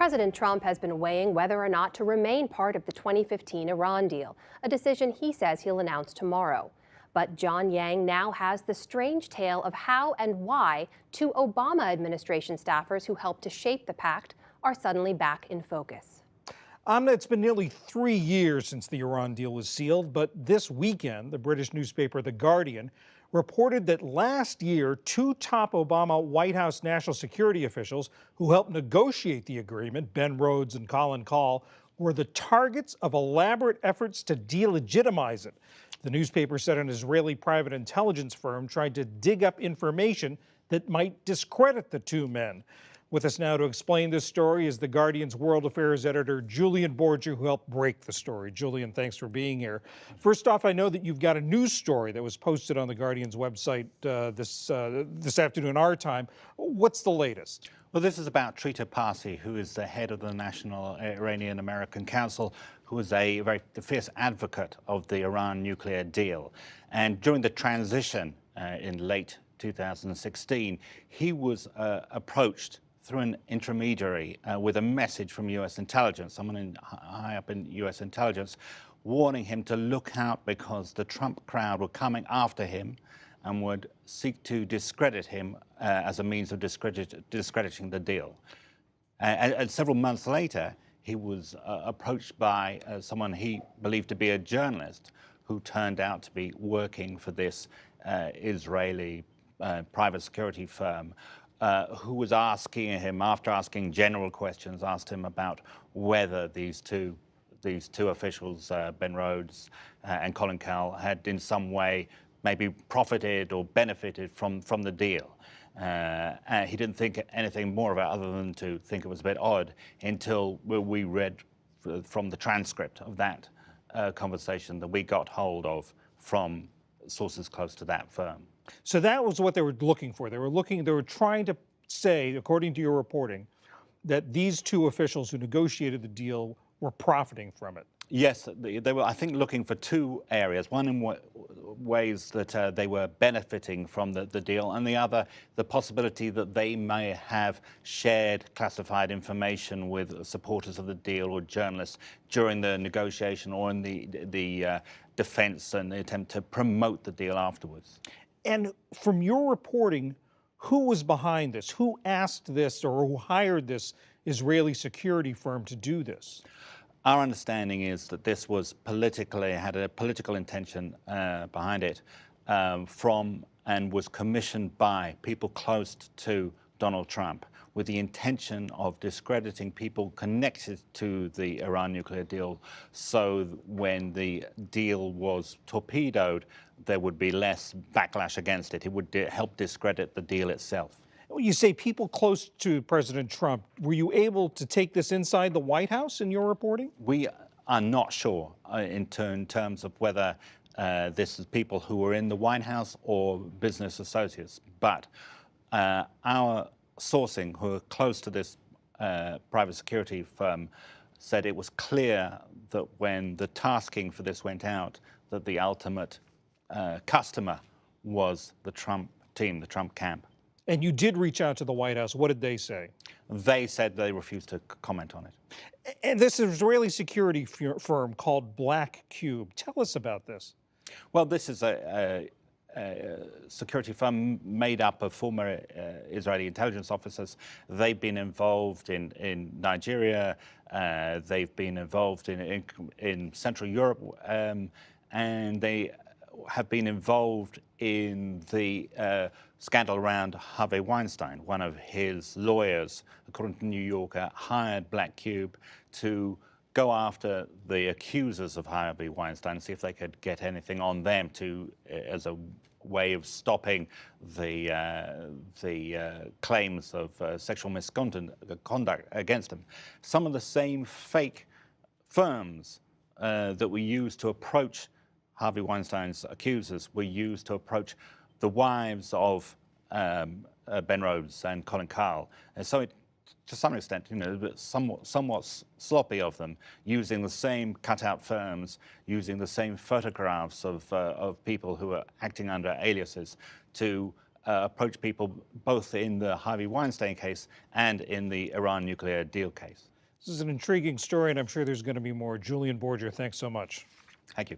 President Trump has been weighing whether or not to remain part of the 2015 Iran deal, a decision he says he'll announce tomorrow. But John Yang now has the strange tale of how and why two Obama administration staffers who helped to shape the pact are suddenly back in focus. Amna, it's been nearly 3 years since the Iran deal was sealed, but this weekend, the British newspaper The Guardian reported that last year, two top Obama White House national security officials who helped negotiate the agreement, Ben Rhodes and Colin Kahl, were the targets of elaborate efforts to delegitimize it. The newspaper said an Israeli private intelligence firm tried to dig up information that might discredit the two men. With us now to explain this story is The Guardian's World Affairs editor, Julian Borger, who helped break the story. Julian, thanks for being here. First off, I know that you've got a news story that was posted on The Guardian's website this afternoon, our time. What's the latest? Well, this is about Trita Parsi, who is the head of the National Iranian-American Council, who was a very fierce advocate of the Iran nuclear deal. And during the transition in late 2016, he was approached through an intermediary with a message from U.S. intelligence, someone high up in U.S. intelligence, warning him to look out because the Trump crowd were coming after him and would seek to discredit him as a means of discrediting the deal. And several months later, he was approached by someone he believed to be a journalist who turned out to be working for this Israeli private security firm, who was asking him, after asking general questions, asked him about whether these two officials, Ben Rhodes and Colin Kahl, had in some way maybe profited or benefited from the deal. He didn't think anything more of it other than to think it was a bit odd until we read from the transcript of that conversation that we got hold of from sources close to that firm. So that was what they were looking for. They were trying to say, according to your reporting, that these two officials who negotiated the deal were profiting from it. Yes, they were, I think, looking for two areas. One in ways that they were benefiting from the deal, and the other, the possibility that they may have shared classified information with supporters of the deal or journalists during the negotiation or in the defense and the attempt to promote the deal afterwards. And from your reporting, who was behind this? Who asked this or who hired this Israeli security firm to do this? Our understanding is that this was had a political intention behind it and was commissioned by people close to Donald Trump with the intention of discrediting people connected to the Iran nuclear deal, so when the deal was torpedoed, there would be less backlash against it. It would help discredit the deal itself. You say people close to President Trump. Were you able to take this inside the White House in your reporting? We are not sure in terms of whether this is people who were in the White House or business associates, but our sourcing who are close to this private security firm said it was clear that when the tasking for this went out, that the ultimate customer was the Trump team, the Trump camp. And you did reach out to the White House. What did they say? They said they refused to comment on it. And this Israeli security firm called Black Cube. Tell us about this. Well, this is a security firm made up of former Israeli intelligence officers. They've been involved in Nigeria. They've been involved in Central Europe, and they have been involved in the scandal around Harvey Weinstein. One of his lawyers, according to New Yorker, hired Black Cube to go after the accusers of Harvey Weinstein and see if they could get anything on them as a way of stopping the claims of sexual misconduct against him. Some of the same fake firms that were used to approach Harvey Weinstein's accusers were used to approach the wives of Ben Rhodes and Colin Kahl. And so to some extent, somewhat sloppy of them, using the same cutout firms, using the same photographs of people who are acting under aliases to approach people both in the Harvey Weinstein case and in the Iran nuclear deal case. This is an intriguing story, and I'm sure there's going to be more. Julian Borger, thanks so much. Thank you.